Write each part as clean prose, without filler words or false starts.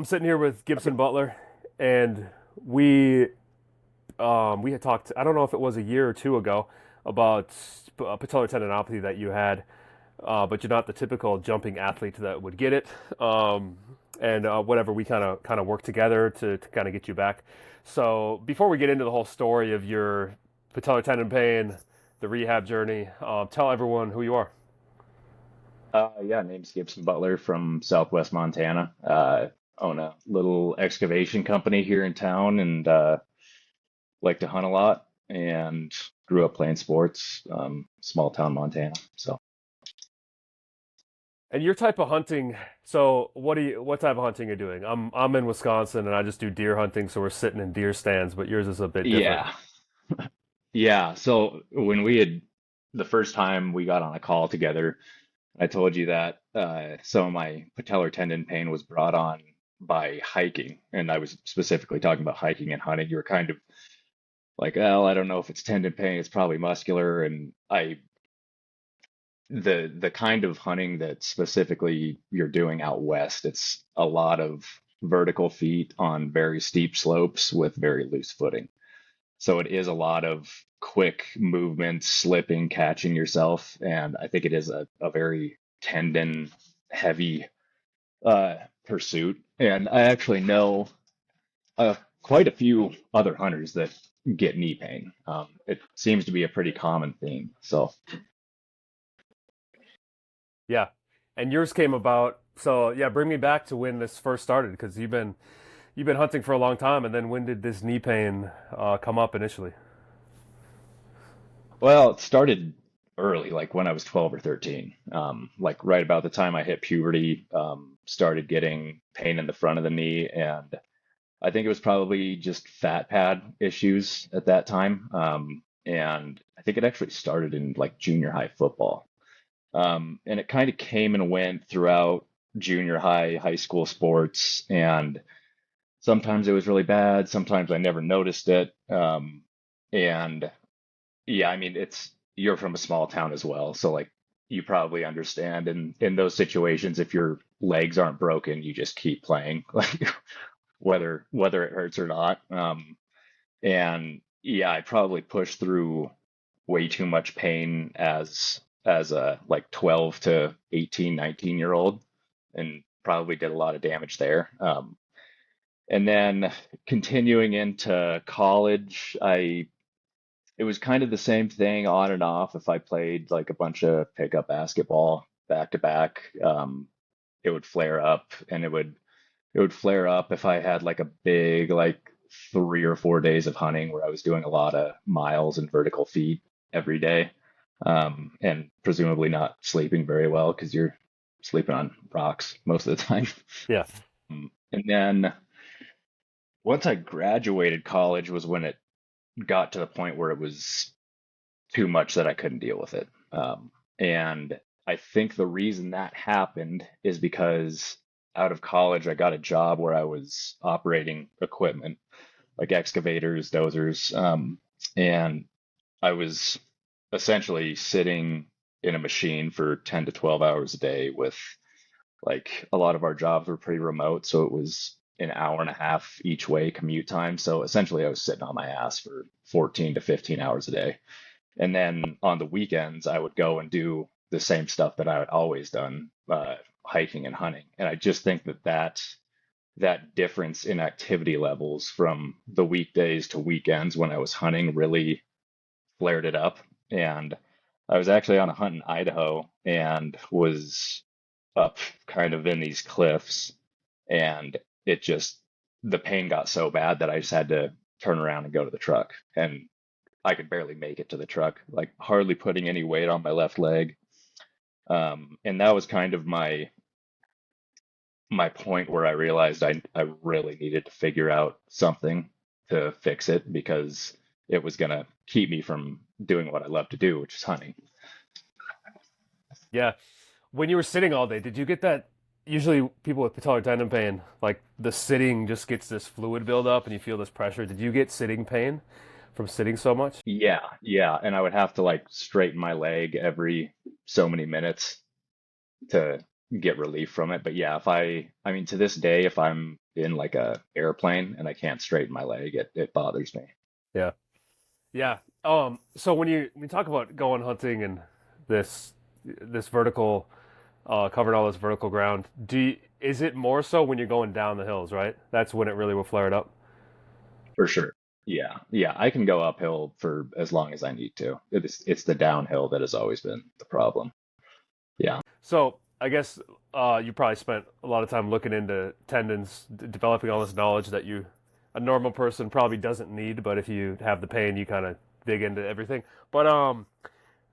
I'm sitting here with Okay. Gibson Butler, and we had talked. I don't know if it was a year or two ago about patellar tendinopathy that you had, but you're not the typical jumping athlete that would get it. And whatever, we kind of work together to kind of get you back. So before we get into the whole story of your patellar tendon pain, the rehab journey, tell everyone who you are. Yeah, name's Gibson Butler from Southwest Montana. Own a little excavation company here in town and like to hunt a lot and grew up playing sports, small town Montana. So, And your type of hunting, so what type of hunting are you doing? I'm in Wisconsin and I just do deer hunting, so we're sitting in deer stands, but yours is a bit different. yeah. Yeah. So the first time we got on a call together, I told you that some of my patellar tendon pain was brought on by hiking. And I was specifically talking about hiking and hunting. You were kind of like, well, I don't know if it's tendon pain, it's probably muscular. And the kind of hunting that specifically you're doing out west, it's a lot of vertical feet on very steep slopes with very loose footing. So it is a lot of quick movement, slipping, catching yourself, and I think it is a very tendon heavy pursuit. And I actually know quite a few other hunters that get knee pain. It seems to be a pretty common theme. So Yeah. And yours came about, so yeah, bring me back to when this first started because you've been hunting for a long time, and then when did this knee pain come up initially? well, it started early, like when I was 12 or 13. Like right about the time I hit puberty, started getting pain in the front of the knee, and I think it was probably just fat pad issues at that time. And I think it actually started in like junior high football. And it kind of came and went throughout junior high, high school sports, and sometimes it was really bad, sometimes I never noticed it. And yeah, I mean, you're from a small town as well, so like you probably understand in those situations, if your legs aren't broken, you just keep playing, like whether it hurts or not. And yeah, I probably pushed through way too much pain as a like 12 to 18, 19-year old and probably did a lot of damage there. And then continuing into college, I it was kind of the same thing on and off. If I played like a bunch of pickup basketball back to back, it would flare up, and it would flare up if I had like a big like 3 or 4 days of hunting where I was doing a lot of miles and vertical feet every day, and presumably not sleeping very well because you're sleeping on rocks most of the time. Yeah. And then once I graduated college was when it got to the point where it was too much that I couldn't deal with it. And I think the reason that happened is because out of college, I got a job where I was operating equipment like excavators, dozers, and I was essentially sitting in a machine for 10 to 12 hours a day with like a lot of our jobs were pretty remote. So it was an hour and a half each way commute time. So essentially, I was sitting on my ass for 14 to 15 hours a day. And then on the weekends, I would go and do the same stuff that I had always done, hiking and hunting. And I just think that difference in activity levels from the weekdays to weekends when I was hunting really flared it up. And I was actually on a hunt in Idaho and was up kind of in these cliffs, and it just the pain got so bad that I just had to turn around and go to the truck. And I could barely make it to the truck, like hardly putting any weight on my left leg. And that was kind of my point where I realized I really needed to figure out something to fix it because it was gonna keep me from doing what I love to do, which is hunting. Yeah. When you were sitting all day, did you get that? Usually, people with patellar tendon pain, like the sitting just gets this fluid buildup and you feel this pressure. Did you get sitting pain from sitting so much? Yeah, yeah, and I would have to like straighten my leg every so many minutes to get relief from it. But yeah, I mean, to this day, if I'm in like a airplane and I can't straighten my leg, it bothers me. Yeah. Yeah. So when you talk about going hunting and this this vertical covering all this vertical ground, is it more so when you're going down the hills, right? That's when it really will flare it up. For sure. Yeah. Yeah. I can go uphill for as long as I need to. It's the downhill that has always been the problem. Yeah. So I guess you probably spent a lot of time looking into tendons, developing all this knowledge that a normal person probably doesn't need, but if you have the pain, you kind of dig into everything. But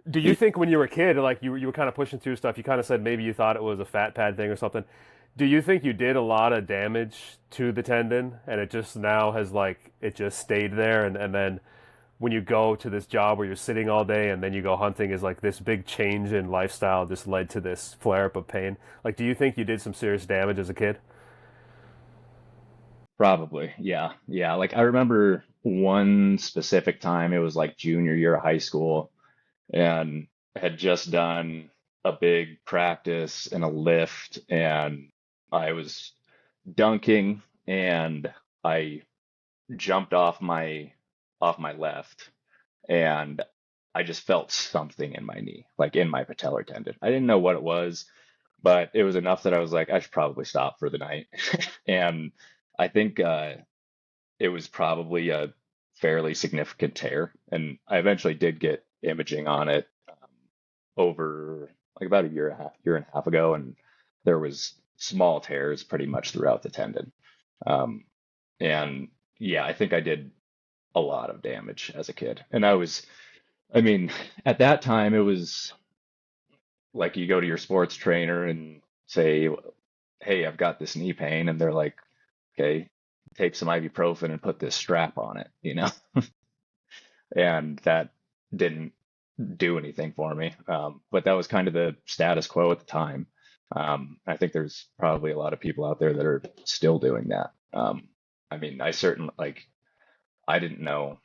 do you think when you were a kid, like you were kind of pushing through stuff, you kind of said maybe you thought it was a fat pad thing or something. Do you think you did a lot of damage to the tendon and it just now has like it just stayed there and then when you go to this job where you're sitting all day and then you go hunting is like this big change in lifestyle just led to this flare up of pain? Like, do you think you did some serious damage as a kid? Probably. Yeah. Yeah. Like I remember one specific time, it was like junior year of high school, and had just done a big practice and a lift, and I was dunking, and I jumped off my left, and I just felt something in my knee, like in my patellar tendon. I didn't know what it was, but it was enough that I was like, I should probably stop for the night. And I think it was probably a fairly significant tear, and I eventually did get imaging on it over like about year and a half ago, and there was small tears pretty much throughout the tendon. Um, and yeah, I think I did a lot of damage as a kid, and I mean, at that time, it was like you go to your sports trainer and say, "Hey, I've got this knee pain," and they're like, "Okay, take some ibuprofen and put this strap on it," you know? And that didn't do anything for me. But that was kind of the status quo at the time. I think there's probably a lot of people out there that are still doing that. I mean, I certainly like I didn't know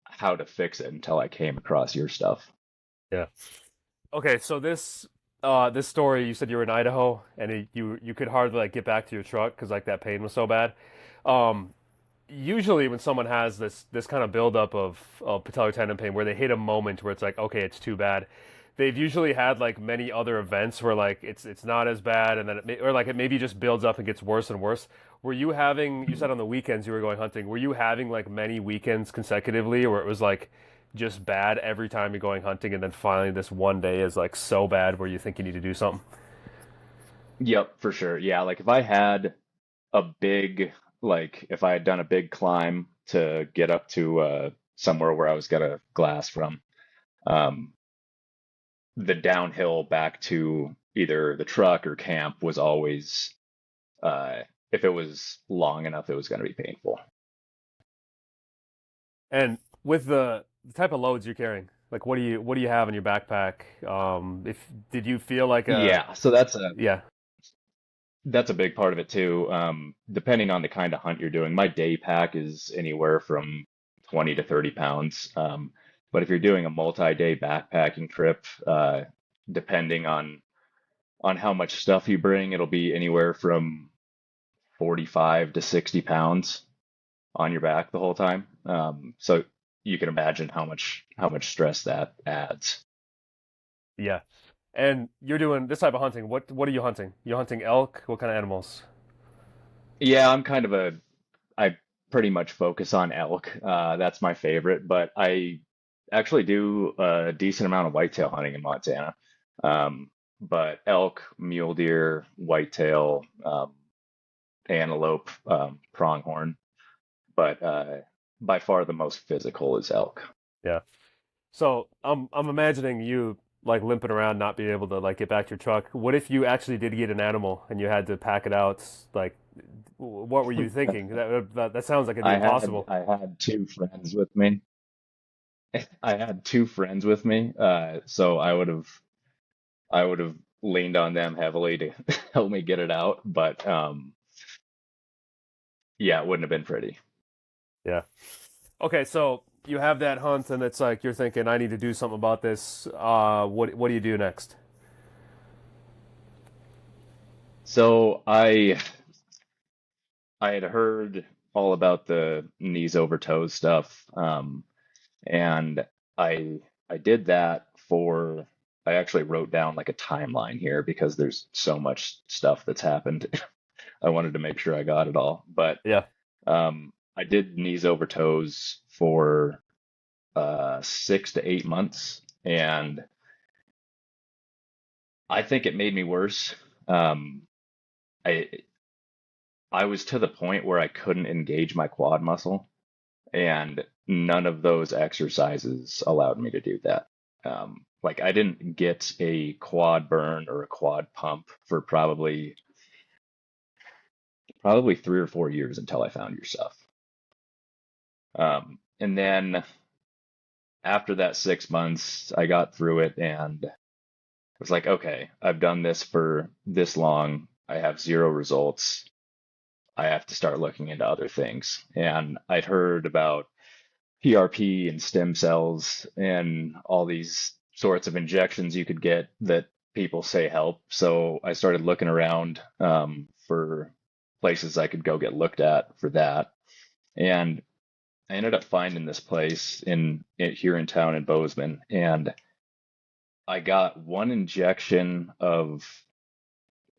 how to fix it until I came across your stuff. Yeah. Okay, so this story, you said you were in Idaho and you could hardly like get back to your truck because like that pain was so bad. Um, Usually when someone has this kind of buildup of patellar tendon pain where they hit a moment where it's like okay it's too bad, they've usually had like many other events where like it's not as bad and then or like it maybe just builds up and gets worse and worse. Were you having, you said on the weekends you were going hunting, were you having like many weekends consecutively where it was like just bad every time you're going hunting and then finally this one day is like so bad where you think you need to do something? Yep, for sure. Yeah, like if I had a big, like if I had done a big climb to get up to somewhere where I was gonna glass from, um, the downhill back to either the truck or camp was always, if it was long enough, it was gonna be painful. And with the type of loads you're carrying, like what do you have in your backpack? If did you feel like a Yeah, so yeah. that's a big part of it too. Depending on the kind of hunt you're doing, my day pack is anywhere from 20 to 30 pounds. But if you're doing a multi-day backpacking trip, depending on how much stuff you bring, it'll be anywhere from 45 to 60 pounds on your back the whole time. So you can imagine how much stress that adds. Yeah. And you're doing this type of hunting. What are you hunting? You're hunting elk? What kind of animals? Yeah, I pretty much focus on elk. That's my favorite, but I actually do a decent amount of whitetail hunting in Montana. But elk, mule deer, whitetail, antelope, pronghorn, but by far the most physical is elk. Yeah. So I'm imagining you like limping around, not being able to like get back to your truck. What if you actually did get an animal and you had to pack it out? Like, what were you thinking? That sounds like it'd be impossible. I had two friends with me. I had two friends with me, so I would have leaned on them heavily to help me get it out. But yeah, it wouldn't have been pretty. Yeah. Okay, so you have that hunt and it's like you're thinking I need to do something about this. What do you do next? So I had heard all about the knees over toes stuff, and I I did that for. I actually wrote down like a timeline here because there's so much stuff that's happened. I wanted to make sure I got it all, but Yeah. I did knees over toes for 6 to 8 months, and I think it made me worse. Um, I I was to the point where I couldn't engage my quad muscle, and none of those exercises allowed me to do that. Like I didn't get a quad burn or a quad pump for probably 3 or 4 years until I found your stuff. And then after that 6 months, I got through it and was like, okay, I've done this for this long. I have zero results. I have to start looking into other things. And I'd heard about PRP and stem cells and all these sorts of injections you could get that people say help. So I started looking around for places I could go get looked at for that. And I ended up finding this place here in town in Bozeman, and I got one injection of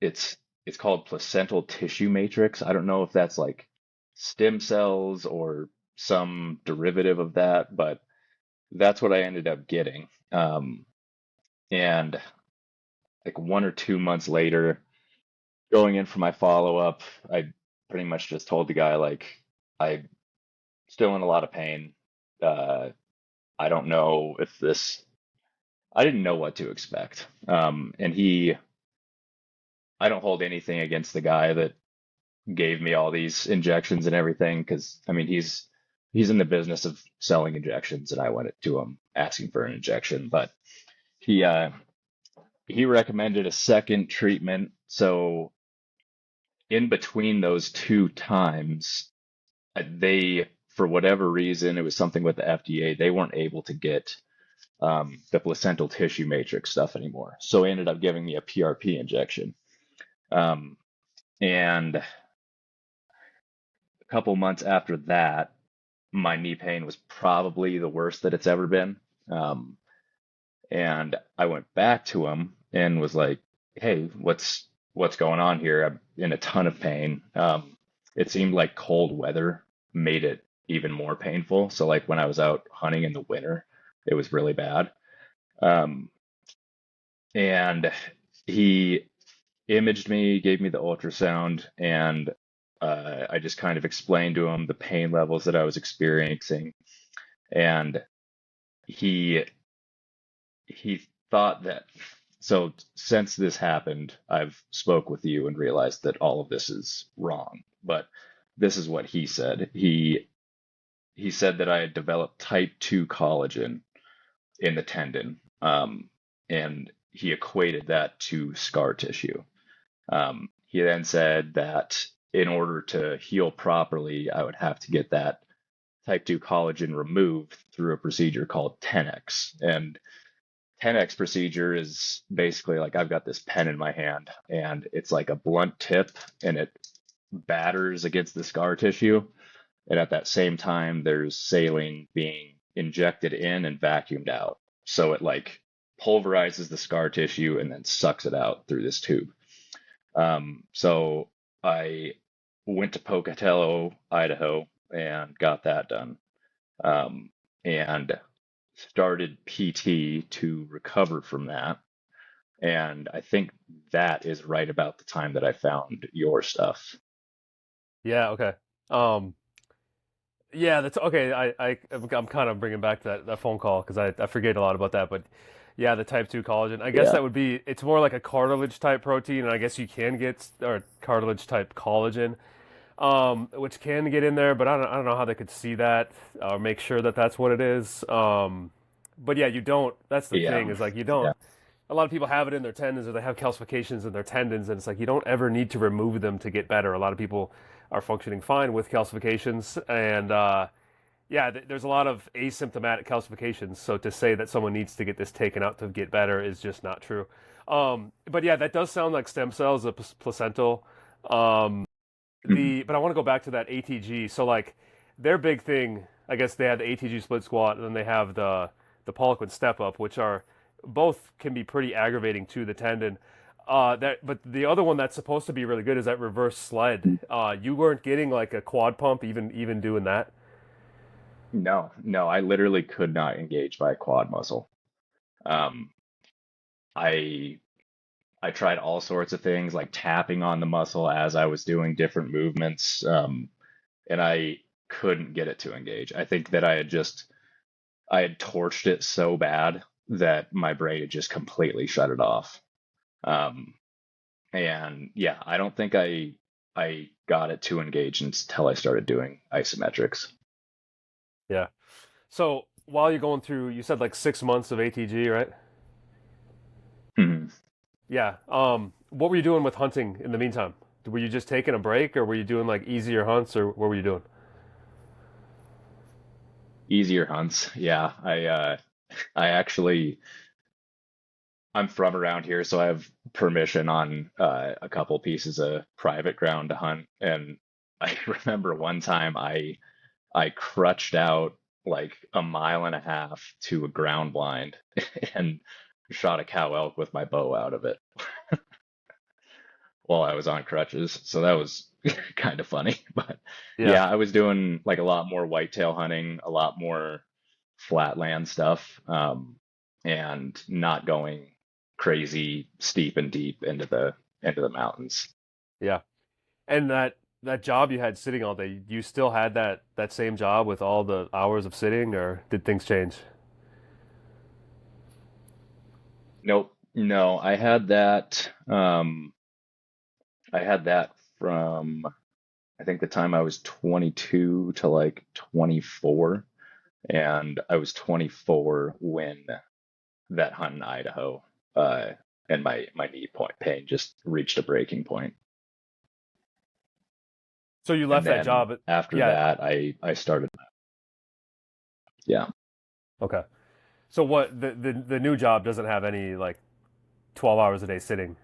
it's it's called placental tissue matrix. I don't know if that's like stem cells or some derivative of that, but that's what I ended up getting. And like 1 or 2 months later, going in for my follow-up, I pretty much just told the guy like I'm still in a lot of pain. Uh, I don't know if this. I didn't know what to expect. And I don't hold anything against the guy that gave me all these injections and everything, because I mean he's in the business of selling injections, and I went to him asking for an injection, but he uh, he recommended a second treatment. So in between those two times, they, for whatever reason, it was something with the FDA, they weren't able to get the placental tissue matrix stuff anymore. So he ended up giving me a PRP injection. Um, and a couple months after that, my knee pain was probably the worst that it's ever been. Um, and I went back to him and was like, "Hey, what's going on here? I'm in a ton of pain." It seemed like cold weather made it even more painful. So like when I was out hunting in the winter, it was really bad. Um, and he imaged me, gave me the ultrasound, and I just kind of explained to him the pain levels that I was experiencing. And he he thought that, so since this happened, I've spoke with you and realized that all of this is wrong. But this is what he said. He said that I had developed type 2 collagen in the tendon, and he equated that to scar tissue. He then said that in order to heal properly, I would have to get that type 2 collagen removed through a procedure called 10x. And 10x procedure is basically like I've got this pen in my hand and it's like a blunt tip and it batters against the scar tissue. And at that same time, there's saline being injected in and vacuumed out. So it like pulverizes the scar tissue and then sucks it out through this tube. So I went to Pocatello, Idaho, and got that done. And started PT to recover from that. And I think that is right about the time that I found your stuff. Yeah. Okay. Um, yeah, that's okay. I'm kind of bringing back that phone call because I forget a lot about that. But yeah, the type 2 collagen. I guess Yeah. that would be, it's more like a cartilage type protein. And I guess you can get, or cartilage type collagen, which can get in there, but I don't know how they could see that or make sure that that's what it is. But yeah, you don't, that's the thing Yeah. is like you Yeah. don't, a lot of people have it in their tendons or they have calcifications in their tendons, and it's like you don't ever need to remove them to get better. A lot of people are functioning fine with calcifications, and yeah, there's a lot of asymptomatic calcifications. So to say that someone needs to get this taken out to get better is just not true. But yeah, that does sound like stem cells, a placental. Um, Mhm. but I want to go back to that ATG. So like their big thing, I guess they had the ATG split squat, and then they have the Poliquin step up, which are both can be pretty aggravating to the tendon. But the other one that's supposed to be really good is that reverse sled. You weren't getting like a quad pump even doing that. No, no, I literally could not engage my quad muscle. Um, I I tried all sorts of things like tapping on the muscle as I was doing different movements, and I couldn't get it to engage. I think that I had torched it so bad that my brain had just completely shut it off. Um, and yeah, I don't think I got it to engage until I started doing isometrics. Yeah. So while you're going through, you said like 6 months of ATG, right? Mhm. Yeah. What were you doing with hunting in the meantime? Were you just taking a break, or were you doing like easier hunts, or what were you doing? Easier hunts. Yeah, I actually I'm from around here, so I have permission on a couple pieces of private ground to hunt. And I remember one time I crutched out like a mile and a half to a ground blind and shot a cow elk with my bow out of it while I was on crutches. So that was kind of funny. But Yeah. yeah, I was doing like a lot more whitetail hunting, a lot more flatland stuff, and not going crazy steep and deep into the mountains. Yeah. And that job you had sitting all day, you still had that same job with all the hours of sitting, or did things change? Nope, no, I had that from I think the time I was 22 to like 24, and I was 24 when that hunt in Idaho, uh, and my knee point pain just reached a breaking point. So you And left that then job. after Yeah. that, I started. Yeah, Okay. So what the new job doesn't have any like 12 hours a day sitting.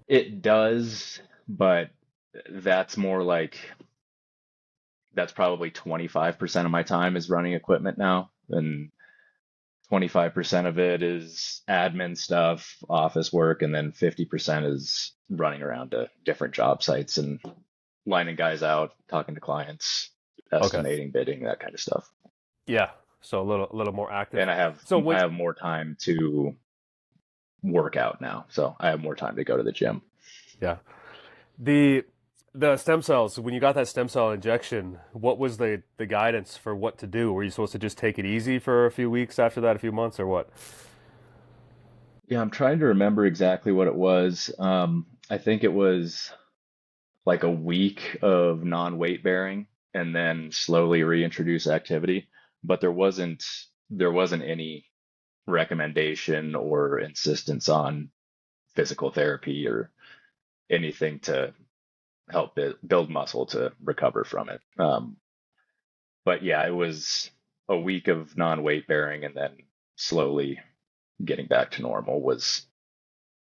it does, but that's more like that's probably 25% of my time is running equipment now, and 25% of it is admin stuff, office work, and then 50% is running around to different job sites and lining guys out, talking to clients, Okay. estimating, bidding, that kind of stuff. Yeah. So a little more active. And So I when have more time to work out now, so I have more time to go to the gym. yeah. The the stem cells, when you got that stem cell injection, what was the guidance for what to do? Were you supposed to just take it easy for a few weeks after that, a few months, or what? Yeah, I'm trying to remember exactly what it was. I think it was like a week of non-weight bearing and then slowly reintroduce activity, but there wasn't any recommendation or insistence on physical therapy or anything to help build muscle to recover from it. But yeah, it was a week of non-weight bearing and then slowly getting back to normal was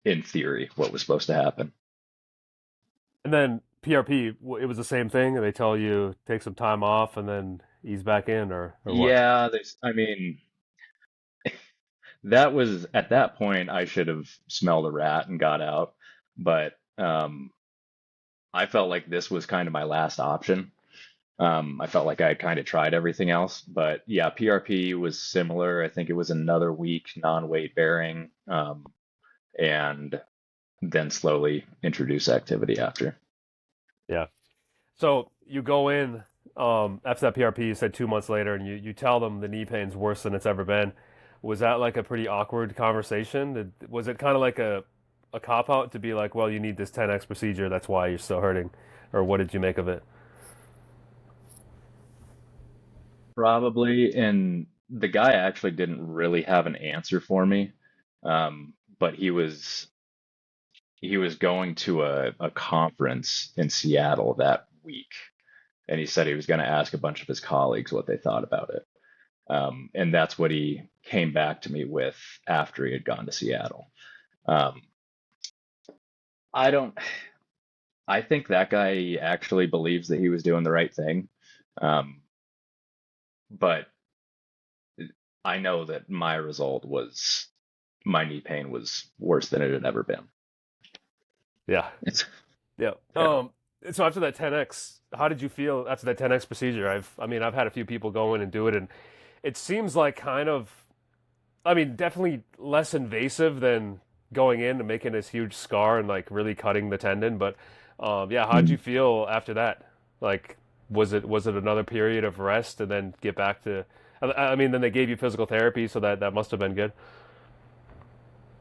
in theory what was supposed to happen. And then PRP, it was the same thing. They tell you take some time off and then ease back in, or what? Yeah, I mean, that was at that point I should have smelled a rat and got out, but I felt like this was kind of my last option. I felt like I had kind of tried everything else, but yeah, PRP was similar. I think it was another week non-weight bearing, and then slowly introduce activity after. Yeah. So you go in after that PRP. You said 2 months later, and you tell them the knee pain's worse than it's ever been. Was that like a pretty awkward conversation? Was it kind of like a cop out to be like, well, you need this 10x procedure, that's why you're still hurting, or what did you make of it? Probably, and the guy actually didn't really have an answer for me, but he was going to a conference in Seattle that week, and he said he was going to ask a bunch of his colleagues what they thought about it. And that's what he came back to me with after he had gone to Seattle. Um, I don't, I think that guy actually believes that he was doing the right thing. Um, but I know that my result was my knee pain was worse than it had ever been. Yeah. It's, Yeah. yeah. So after that 10x, how did you feel after that 10x procedure? I mean, I've had a few people go in and do it, and it seems like kind of, I mean, definitely less invasive than going in and making this huge scar and like really cutting the tendon. But yeah, how did you Mm. feel after that? Like, was it another period of rest and then get back to? I mean, then they gave you physical therapy, so that must have been good.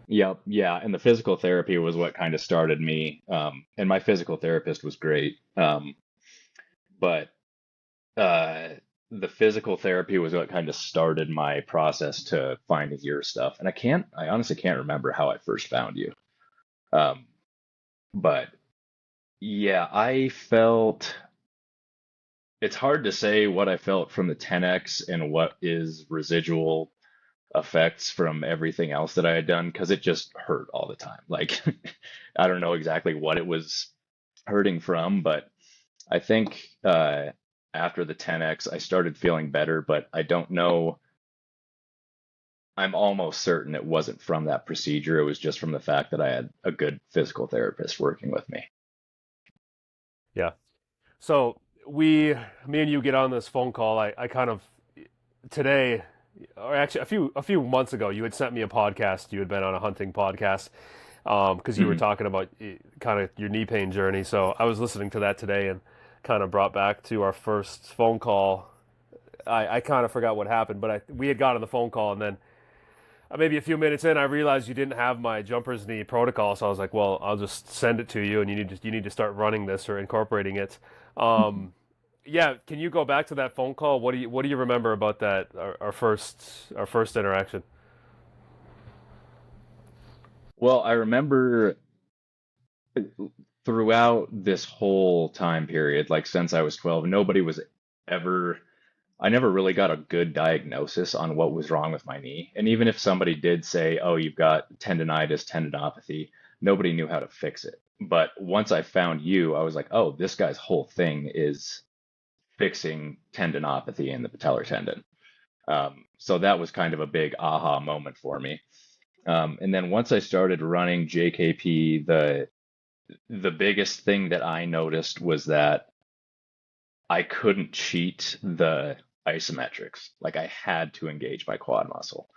Yep, yeah, and the physical therapy was what kind of started me. And my physical therapist was great. But uh, the physical therapy was what kind of started my process to finding your stuff. And I honestly can't remember how I first found you. Um, but yeah, it's hard to say what I felt from the 10X and what is residual effects from everything else that I had done because it just hurt all the time. Like, I don't know exactly what it was hurting from, but I think after the 10X, I started feeling better, but I don't know. I'm almost certain it wasn't from that procedure. It was just from the fact that I had a good physical therapist working with me. Yeah. So me and you get on this phone call. I kind of today, or actually a few months ago, you had sent me a podcast. You had been on a hunting podcast because you were Mhm. talking about kind of your knee pain journey. So I was listening to that today and kind of brought back to our first phone call. I kind of forgot what happened, but we had got on the phone call and then maybe a few minutes in, I realized you didn't have my jumper's knee protocol. So I was like, well, I'll just send it to you, and you need to start running this or incorporating it. Um, yeah, can you go back to that phone call? What do you remember about that our first interaction? Well, I remember throughout this whole time period, like since I was 12, nobody was ever, I never really got a good diagnosis on what was wrong with my knee. And even if somebody did say, oh, you've got tendonitis, tendinopathy, nobody knew how to fix it. But once I found you, I was like, oh, this guy's whole thing is fixing tendinopathy in the patellar tendon. So that was kind of a big aha moment for me. And then once I started running JKP, the biggest thing that I noticed was that I couldn't cheat the isometrics. Like I had to engage my quad muscle.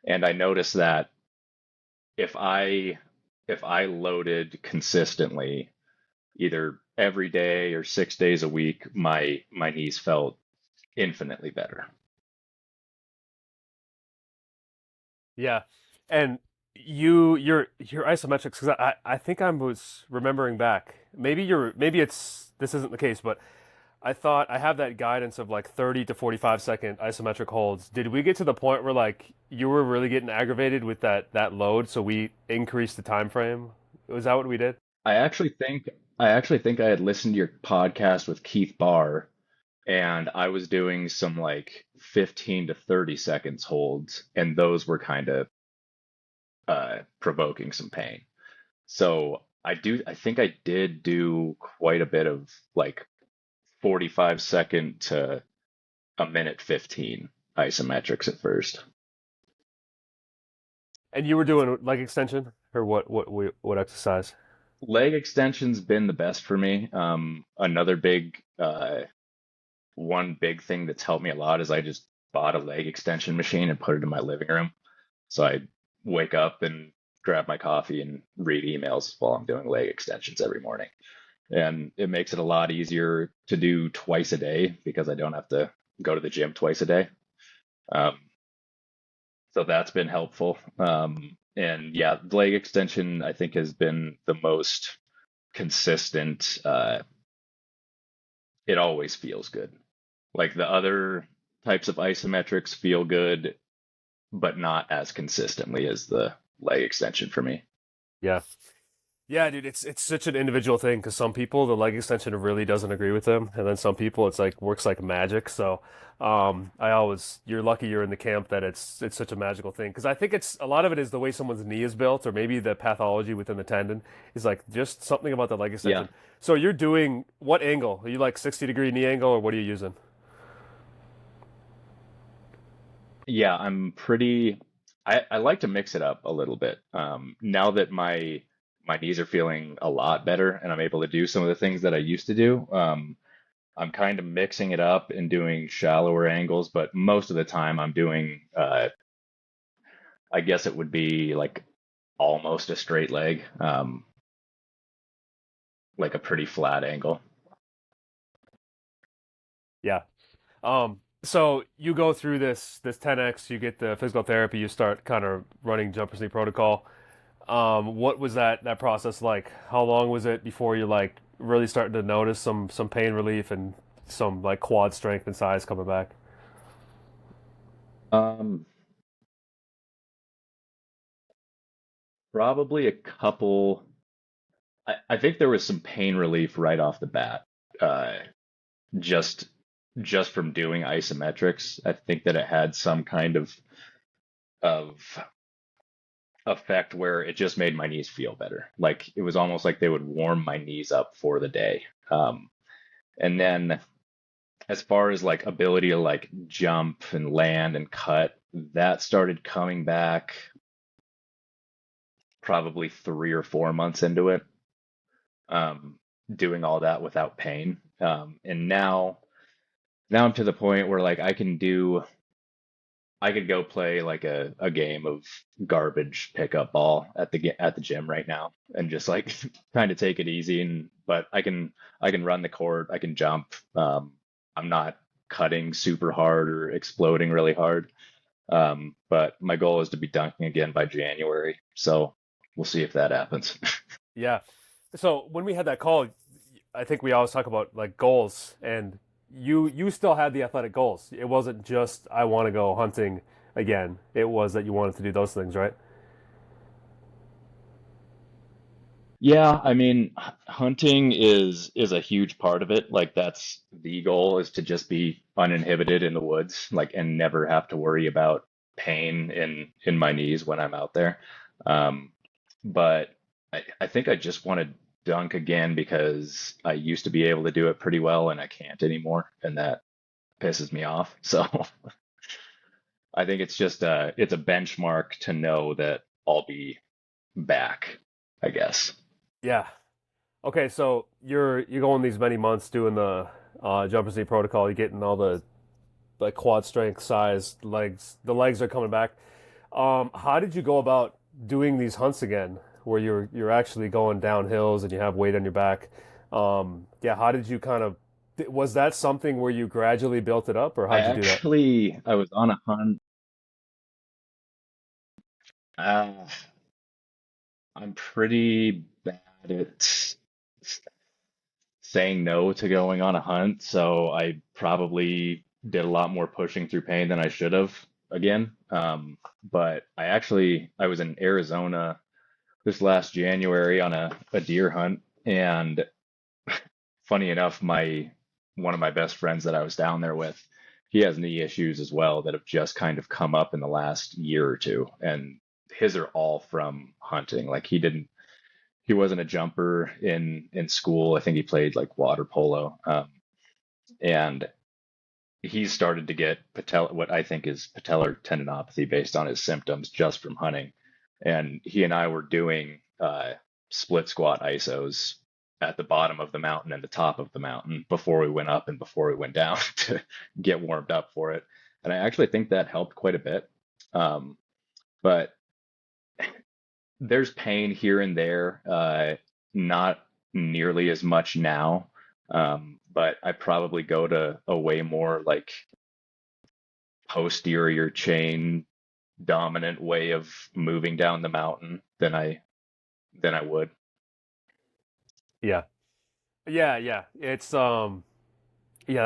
And I noticed that if I if I loaded consistently, either every day or 6 days a week, my knees felt infinitely better. Yeah, and your isometrics because I think I was remembering back. Maybe this isn't the case, but I thought I have that guidance of like 30 to 45-second isometric holds. Did we get to the point where like you were really getting aggravated with that load, so we increased the time frame? Was that what we did? I actually think I had listened to your podcast with Keith Barr, and I was doing some like 15 to 30 seconds holds, and those were kind of provoking some pain. So I think I did do quite a bit of like 45-second to a minute 15 isometrics at first. And you were doing leg extension or what exercise? Leg extension's been the best for me. Another one big thing that's helped me a lot is I just bought a leg extension machine and put it in my living room. So I wake up and grab my coffee and read emails while I'm doing leg extensions every morning. And it makes it a lot easier to do twice a day because I don't have to go to the gym twice a day. Um, so that's been helpful. And yeah, leg extension I think has been the most consistent. It always feels good. Like the other types of isometrics feel good, but not as consistently as the leg extension for me. Yeah. Yeah, dude, it's such an individual thing because some people the leg extension really doesn't agree with them, and then some people it's like works like magic. So, I always you're lucky you're in the camp that it's such a magical thing because I think it's a lot of it is the way someone's knee is built or maybe the pathology within the tendon is like just something about the leg Yeah. extension. So you're doing what angle? Are you like 60-degree knee angle or what are you using? Yeah, I like to mix it up a little bit. Now that my knees are feeling a lot better and I'm able to do some of the things that I used to do, I'm kind of mixing it up and doing shallower angles, but most of the time I'm doing, I guess it would be like almost a straight leg, like a pretty flat angle. Yeah. So you go through this 10x, you get the physical therapy, you start kind of running jumper knee protocol. What was that process like? How long was it before you like really starting to notice some pain relief and some like quad strength and size coming back? Um, Probably a couple. I think there was some pain relief right off the bat, just just from doing isometrics. I think that it had some kind of effect where it just made my knees feel better. Like it was almost like they would warm my knees up for the day. And then as far as like ability to like jump and land and cut, that started coming back probably 3 or 4 months into it. Um, Doing all that without pain. And now I'm to the point where like I could go play like a game of garbage pickup ball at the gym right now and just like kind of take it easy and but I can run the court, I can jump. I'm not cutting super hard or exploding really hard. But my goal is to be dunking again by January. So we'll see if that happens. Yeah. So when we had that call, I think we always talk about like goals, and you still had the athletic goals. It wasn't just I want to go hunting again. It was that you wanted to do those things, right? Yeah, I mean, hunting is a huge part of it. Like that's the goal is to just be uninhibited in the woods, like and never have to worry about pain in my knees when I'm out there. Um, but I think I just want to dunk again because I used to be able to do it pretty well and I can't anymore, and that pisses me off. So I think it's a benchmark to know that I'll be back, I guess. Yeah. Okay, so you're going these many months doing the jumper knee protocol. You're getting all the like quad strength size legs. The legs are coming back. How did you go about doing these hunts again, where you're actually going down hills and you have weight on your back? Yeah, how did you kind of was that something where you gradually built it up, or how'd you do that? I was on a hunt. Uh, I'm pretty bad at saying no to going on a hunt, so I probably did a lot more pushing through pain than I should have again. But I was in Arizona this last January on a deer hunt, and funny enough, my one of my best friends that I was down there with, he has knee issues as well that have just kind of come up in the last year or two, and his are all from hunting. Like he wasn't a jumper in school. I think he played like water polo, and he started to get what I think is patellar tendinopathy based on his symptoms just from hunting. And he and I were doing split squat isos at the bottom of the mountain and the top of the mountain before we went up and before we went down to get warmed up for it. And I actually think that helped quite a bit. But there's pain here and there, not nearly as much now. But I probably go to a way more like posterior chain dominant way of moving down the mountain than I would. Yeah, yeah. It's yeah,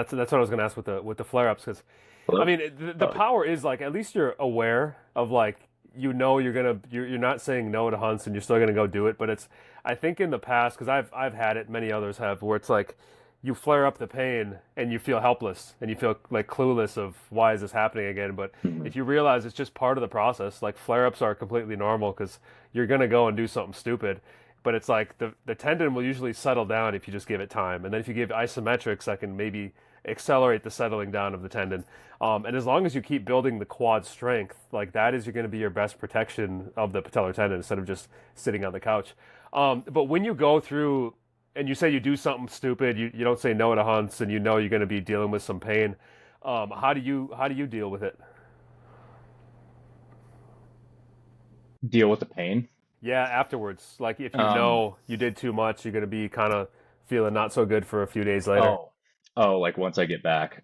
that's what I was gonna ask with the flare ups because I Hello? mean the Oh, power is like at least you're aware of like you know you're not saying no to hunts and you're still gonna go do it. But it's I think in the past because I've had it, many others have, where it's like you flare up the pain and you feel helpless and you feel like clueless of why is this happening again. But Mhm. if you realize it's just part of the process, like flare ups are completely normal because you're gonna go and do something stupid. But it's like the tendon will usually settle down if you just give it time, and then if you give isometrics, that can maybe accelerate the settling down of the tendon. And as long as you keep building the quad strength, like that is you're going to be your best protection of the patellar tendon instead of just sitting on the couch. But when you go through and you say you do something stupid, you don't say no to hunts, and you know you're going to be dealing with some pain. How do you deal with it? Deal with the pain. Yeah, afterwards, like if you Um, know you did too much, you're going to be kind of feeling not so good for a few days later. oh, oh, like once I get back.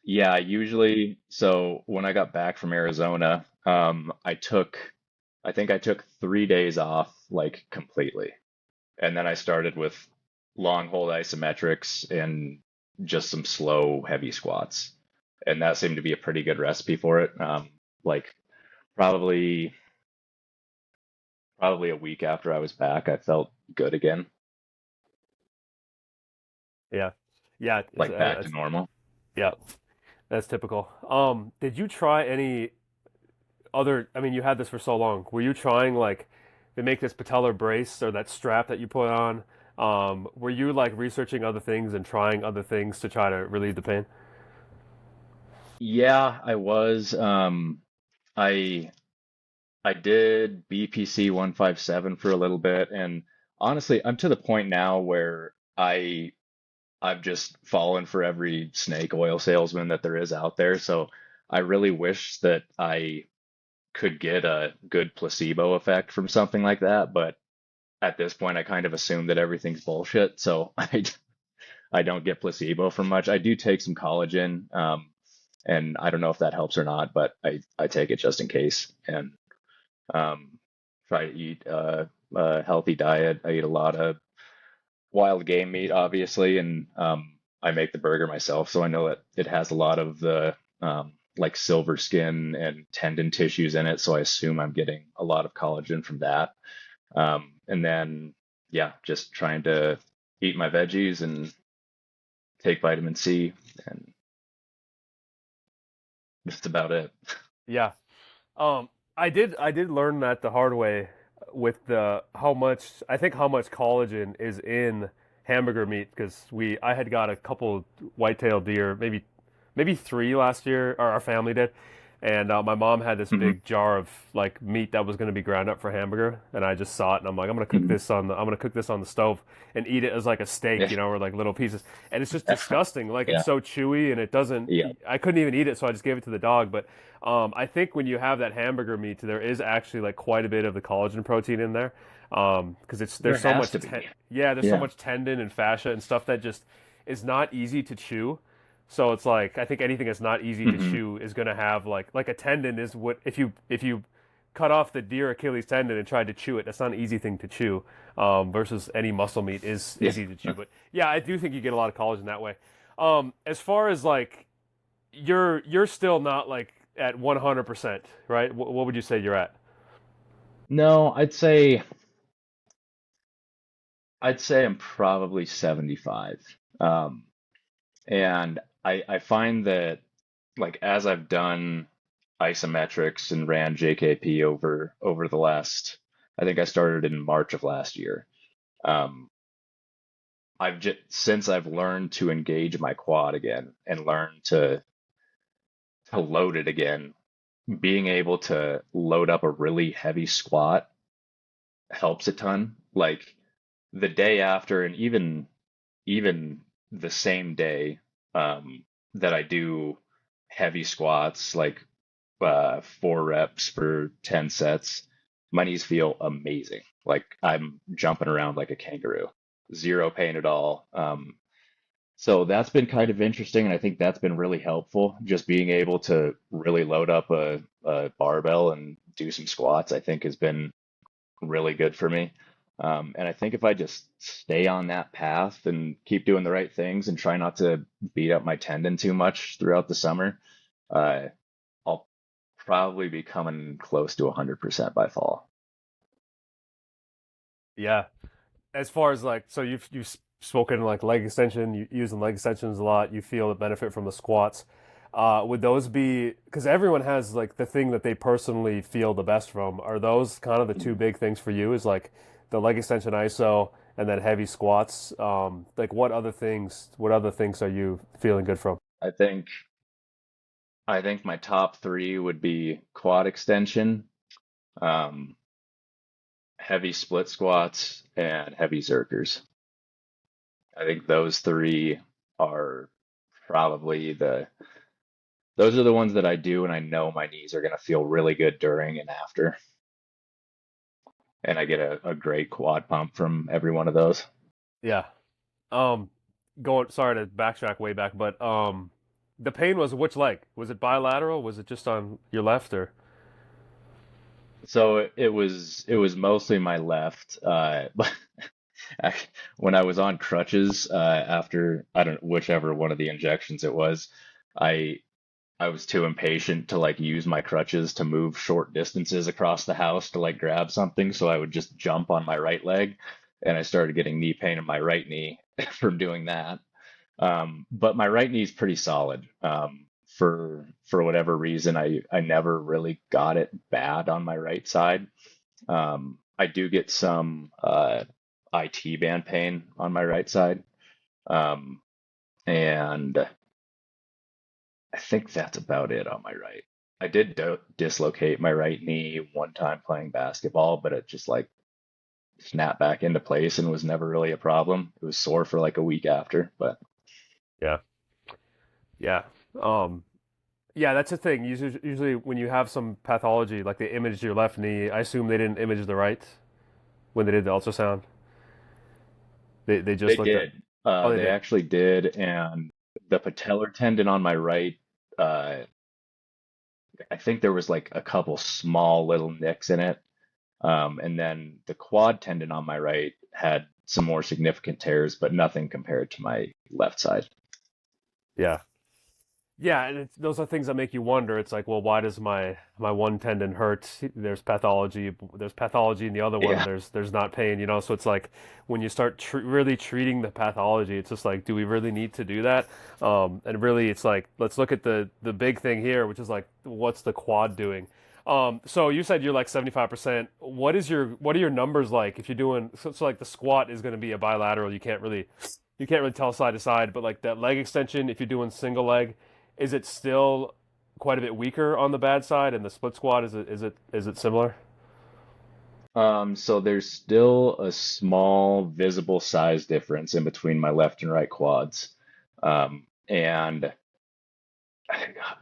Yeah, usually, so when I got back from Arizona, I think I took 3 days off, like completely. And then I started with long hold isometrics and just some slow, heavy squats. And that seemed to be a pretty good recipe for it. Like probably, probably a week after I was back, I felt good again, Yeah, yeah, like back to normal. yeah, that's typical. Did you try any other? I mean, you had this for so long. Were you trying like they make this patellar brace or that strap that you put on? Were you like researching other things and trying other things to try to relieve the pain? Yeah, I was. I I did BPC 157 for a little bit, and honestly, I'm to the point now where I've just fallen for every snake oil salesman that there is out there. So I really wish that I could get a good placebo effect from something like that, but at this point, I kind of assume that everything's bullshit. So I don't get placebo from much. I do take some collagen, and I don't know if that helps or not, but I take it just in case. And um, try to eat a healthy diet. I eat a lot of wild game meat, obviously, and I make the burger myself, so I know that it has a lot of the like silver skin and tendon tissues in it. So I assume I'm getting a lot of collagen from that. And then, yeah, just trying to eat my veggies and take vitamin C, and that's about it. Yeah. Um, I did learn that the hard way with the how much I think how much collagen is in hamburger meat because we I had got a couple white-tailed deer, maybe three last year, or our family did, and my mom had this Hmm. big jar of like meat that was going to be ground up for hamburger, and I just saw it and I'm like Hmm. I'm gonna cook this on the stove and eat it as like a steak, Yeah, or like little pieces, and it's just disgusting. Like it's yeah, so chewy and it doesn't. yeah. I couldn't even eat it, so I just gave it to the dog, but. I think when you have that hamburger meat, there is actually like quite a bit of the collagen protein in there, because it's There there's so has much to be. yeah, there's so Yeah. much tendon and fascia and stuff that just is not easy to chew. So it's like I think anything that's not easy to Hmm. chew is gonna have like a tendon is what if you cut off the deer Achilles tendon and tried to chew it, that's not an easy thing to chew. Versus any muscle meat is Yeah. easy to chew. But yeah, I do think you get a lot of collagen that way. As far as like you're still not like at 100%, right? What would you say you're at? No, I'd say I'm probably 75. Um, and I find that like as I've done isometrics and ran JKP over the last, I think I started in March of last year. Um, I've just since I've learned to engage my quad again and learn to load it again, being able to load up a really heavy squat helps a ton. Like the day after, and even the same day that I do heavy squats, like 4 reps for 10 sets, my knees feel amazing. Like I'm jumping around like a kangaroo, zero pain at all. So that's been kind of interesting, and I think that's been really helpful. Just being able to really load up a barbell and do some squats, I think has been really good for me. And I think if I just stay on that path and keep doing the right things and try not to beat up my tendon too much throughout the summer, uh, I'll probably be coming close to 100% by fall. Yeah. As far as like, so you've spoken like leg extension, you using leg extensions a lot. You feel the benefit from the squats. Would those be because everyone has like the thing that they personally feel the best from? Are those kind of the two big things for you? Is like the leg extension ISO and then heavy squats? Like what other things? What other things are you feeling good from? I think I think my top three would be quad extension, um, heavy split squats, and heavy zerkers. I think those three are probably those are the ones that I do, and I know my knees are going to feel really good during and after. And I get a great quad pump from every one of those. Yeah. Um, Going. Sorry to backtrack way back, but the pain was which leg? Was it bilateral? Was it just on your left or? So it was mostly my left. But when I was on crutches after I don't whichever one of the injections it was, I I was too impatient to like use my crutches to move short distances across the house to like grab something, so I would just jump on my right leg, and I started getting knee pain in my right knee from doing that. But my right knee is pretty solid. For whatever reason, I never really got it bad on my right side. I do get some IT band pain on my right side, um, and I think that's about it on my right. I did dislocate my right knee one time playing basketball, but it just like snapped back into place and was never really a problem. It was sore for like a week after, but Yeah. Yeah. Um, yeah, that's the thing. Usually when you have some pathology, like they imaged your left knee, I assume they didn't image the right when they did the ultrasound. They they just looked at. did. Oh, they They did. actually did, and the patellar tendon on my right, uh, I think there was like a couple small little nicks in it. And then the quad tendon on my right had some more significant tears, but nothing compared to my left side. Yeah. Yeah, and those are things that make you wonder. It's like, well, why does my one tendon hurt? There's pathology in the other one. Yeah. There's not pain, you know. So it's like when you start really treating the pathology, it's just like, do we really need to do that? And really, it's like, let's look at the big thing here, which is like, what's the quad doing? So you said you're like 75%. What are your numbers like if you're doing so like the squat is going to be a bilateral. You can't really tell side to side, but like that leg extension, if you're doing single leg, is it still quite a bit weaker on the bad side? And the split squat is it similar? So there's still a small visible size difference in between my left and right quads. And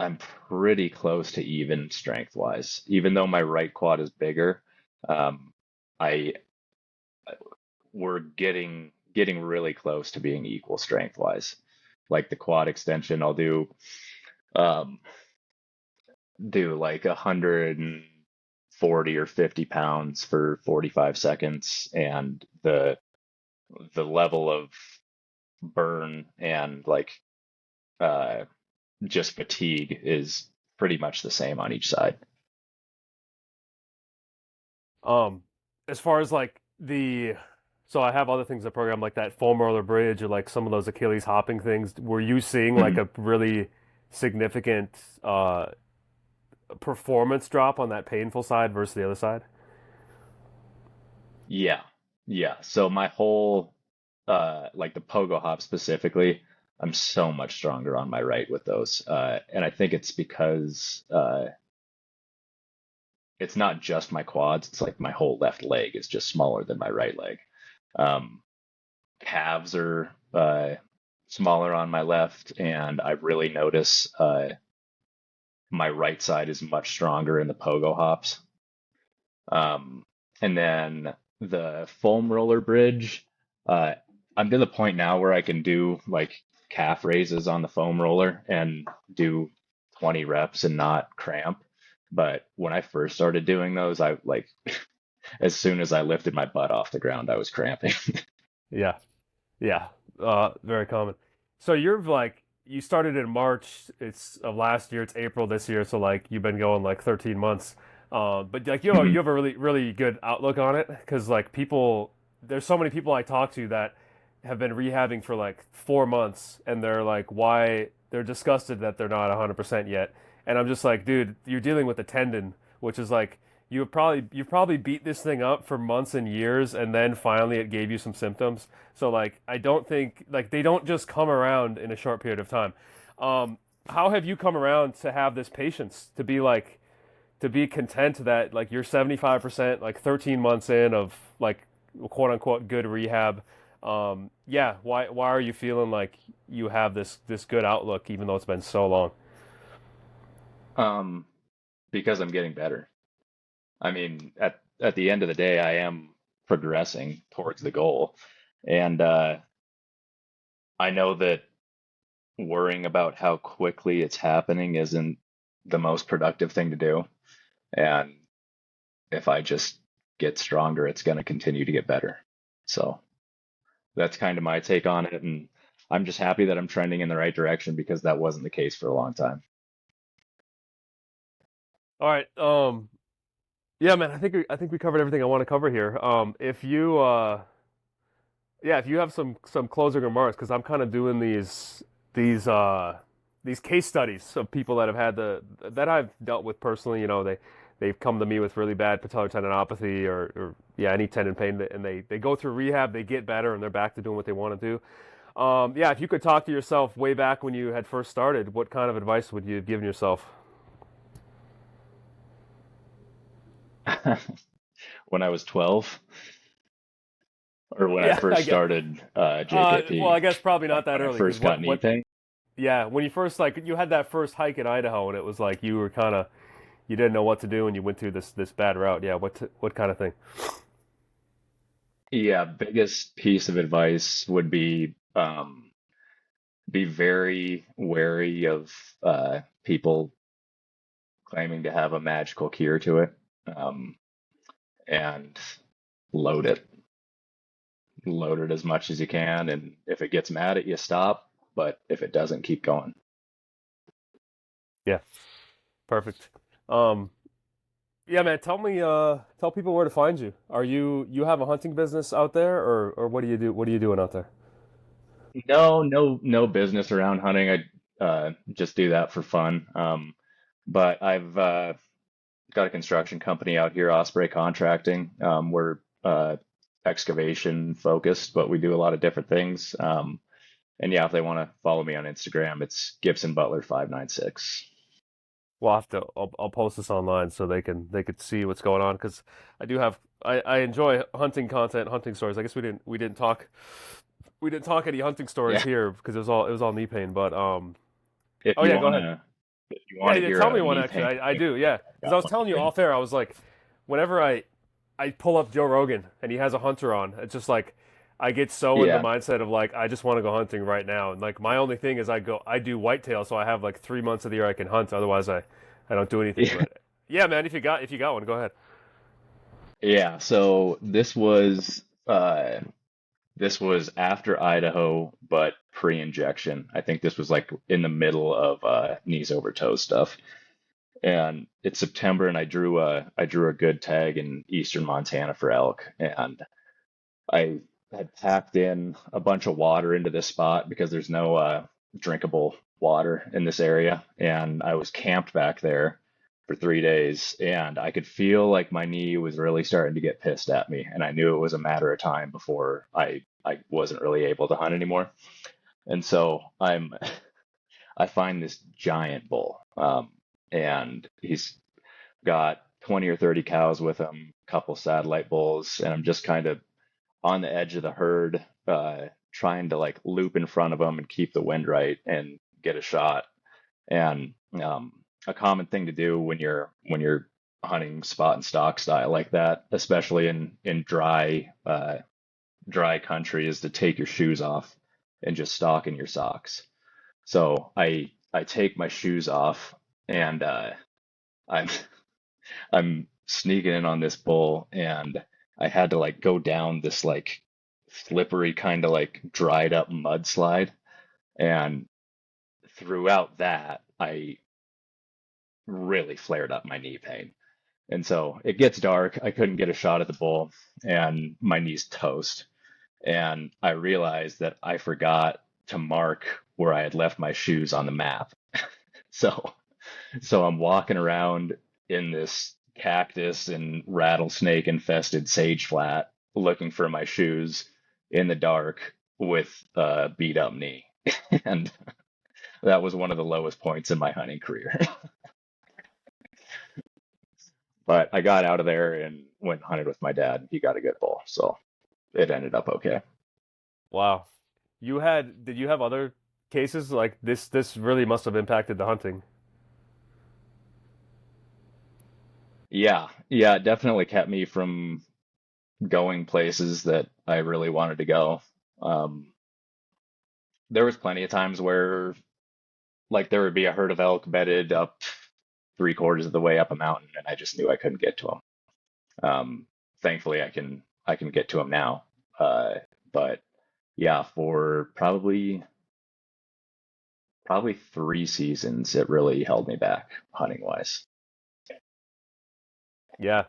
I'm pretty close to even strength wise. Even though my right quad is bigger, um, I we're getting really close to being equal strength wise. Like the quad extension, I'll um, do like 140 or 50 pounds for 45 seconds, and the level of burn and like uh, just fatigue is pretty much the same on each side. Um, as far as like so I have other things that program like that foam roller bridge or like some of those Achilles hopping things. Were you seeing like a really significant performance drop on that painful side versus the other side? Yeah, yeah. So my whole like the pogo hop specifically, I'm so much stronger on my right with those. And I think it's because it's not just my quads, it's like my whole left leg is just smaller than my right leg. Um, Calves are smaller on my left, and I really notice my right side is much stronger in the pogo hops. Um, and then the foam roller bridge, uh, I'm to the point now where I can do like calf raises on the foam roller and do 20 reps and not cramp. But when I first started doing those, I like as soon as I lifted my butt off the ground, I was cramping. Yeah, yeah, very common. So you're like you started in March. It's of last year. It's April this year. So like you've been going like 13 months. But like you Mhm. have a really good outlook on it because like people, there's so many people I talk to that have been rehabbing for like 4 months and they're like, why they're disgusted that they're not 100% yet. And I'm just like, dude, you're dealing with a tendon, which is like you've probably beat this thing up for months and years, and then finally it gave you some symptoms. So like, I don't think like they don't just come around in a short period of time. Um, how have you come around to have this patience to be like to be content that like you're 75% like 13 months in of like quote unquote good rehab? Yeah, why are you feeling like you have this good outlook even though it's been so long? Um, because I'm getting better. I mean, at the end of the day, I am progressing towards the goal, and I know that worrying about how quickly it's happening isn't the most productive thing to do. And if I just get stronger, it's going to continue to get better. So that's kind of my take on it, and I'm just happy that I'm trending in the right direction because that wasn't the case for a long time. All right. Yeah, man, I think we covered everything I want to cover here. If you yeah, if you have some closing remarks, because I'm kind of doing these these case studies of people that have had that I've dealt with personally. You know, they've come to me with really bad patellar tendinopathy or yeah, any tendon pain, and they go through rehab, they get better, and they're back to doing what they want to do. Yeah, if you could talk to yourself way back when you had first started, what kind of advice would you have given yourself? When I was 12, or when I Yeah, I first get. started Well, I JKP, guess probably not like that when I early, because first got knee what pain. yeah, when you first like you had that first hike in Idaho and it was like you were kind of you didn't know what to do and you went through this bad route. Yeah, what kind of thing? Yeah, biggest piece of advice would be very wary of people claiming to have a magical cure to it, um, and load it, load it as much as you can, and if it gets mad at you, stop. But if it doesn't, keep going. Yeah, perfect. Um, yeah, man, tell people where to find you. You have a hunting business out there or what do you do? What are you doing out there? No business around hunting. I just do that for fun. But I've got a construction company out here, Osprey Contracting. We're excavation focused, but we do a lot of different things. And yeah, if they want to follow me on Instagram, it's Gibson Butler 596. We'll have to I'll post this online so they could see what's going on because I do have I enjoy hunting content, hunting stories. I guess we didn't talk any hunting stories Yeah, here because it was all knee pain. But if oh you yeah, go ahead. wanna if you Yeah, wanna yeah. hear Tell me a one knee actually. pain I story, do. Yeah, I've because I got was one telling for you you. off air. I was like, whenever I pull up Joe Rogan and he has a hunter on, it's just like I get so in the Yeah. mindset of like I just want to go hunting right now. And like my only thing is I do whitetail, so I have like 3 months of the year I can hunt. Otherwise, I don't do anything. Yeah. But yeah, man, if you got one, go ahead. Yeah. So this was after Idaho, but pre-injection. I think this was like in the middle of knees over toes stuff. And it's September, and I drew a good tag in eastern Montana for elk, and I had packed in a bunch of water into this spot because there's no drinkable water in this area, and I was camped back there for 3 days, and I could feel like my knee was really starting to get pissed at me, and I knew it was a matter of time before I wasn't really able to hunt anymore. And so I find this giant bull, and he's got 20 or 30 cows with him, a couple satellite bulls, and I'm just kind of on the edge of the herd, trying to like loop in front of them and keep the wind right and get a shot. And a common thing to do when you're hunting spot and stock style like that, especially in dry country, is to take your shoes off and just stalk in your socks. So I take my shoes off, and I'm I'm sneaking in on this bull, and I had to like go down this like slippery kind of like dried up mudslide, and throughout that, I really flared up my knee pain. And so it gets dark. I couldn't get a shot at the bull, and my knee's toast. And I realized that I forgot to mark where I had left my shoes on the map. So, so I'm walking around in this cactus and rattlesnake infested sage flat looking for my shoes in the dark with a beat up knee. And that was one of the lowest points in my hunting career. But I got out of there and went and hunted with my dad. He got a good bull, so it ended up okay. Wow. Did you have other cases like this? This really must have impacted the hunting. Yeah, yeah, it definitely kept me from going places that I really wanted to go. Um, there was plenty of times where like there would be a herd of elk bedded up 3/4 of the way up a mountain, and I just knew I couldn't get to them. Thankfully, I can get to them now. But yeah, for probably 3 seasons, it really held me back hunting wise. Yeah.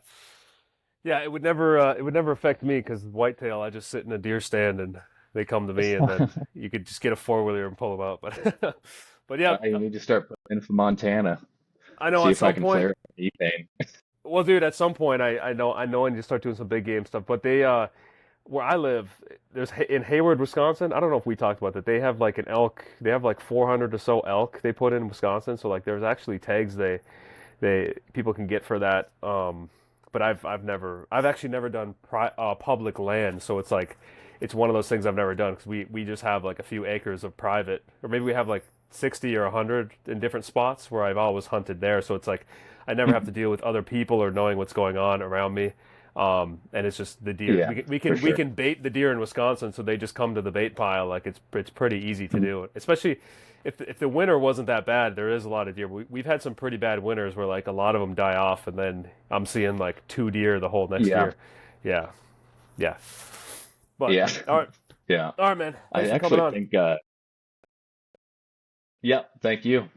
Yeah, it would never affect me because whitetail, I just sit in a deer stand and they come to me, and then you could just get a four-wheeler and pull them out. But but yeah, I need to start putting in for Montana. I know See at if I some can point. flare up knee pain. Well, dude, at some point, I know I need to start doing some big game stuff. But they where I live, there's in Hayward, Wisconsin. I don't know if we talked about that. They have like an elk. They have like 400 or so elk they put in Wisconsin. So like there's actually tags they people can get for that. But I've actually never done public land. So it's like it's one of those things I've never done because we just have like a few acres of private, or maybe we have like 60 or 100 in different spots where I've always hunted there. So it's like I never have to deal with other people or knowing what's going on around me. And it's just the deer. Yeah, for We sure. can bait the deer in Wisconsin, so they just come to the bait pile. Like it's pretty easy to do, especially if the winter wasn't that bad. There is a lot of deer. We've had some pretty bad winters where like a lot of them die off, and then I'm seeing like two deer the whole next Yeah, year. Yeah, yeah. But yeah, yeah. all right, man. I Thanks for coming actually on. think, yeah, thank you.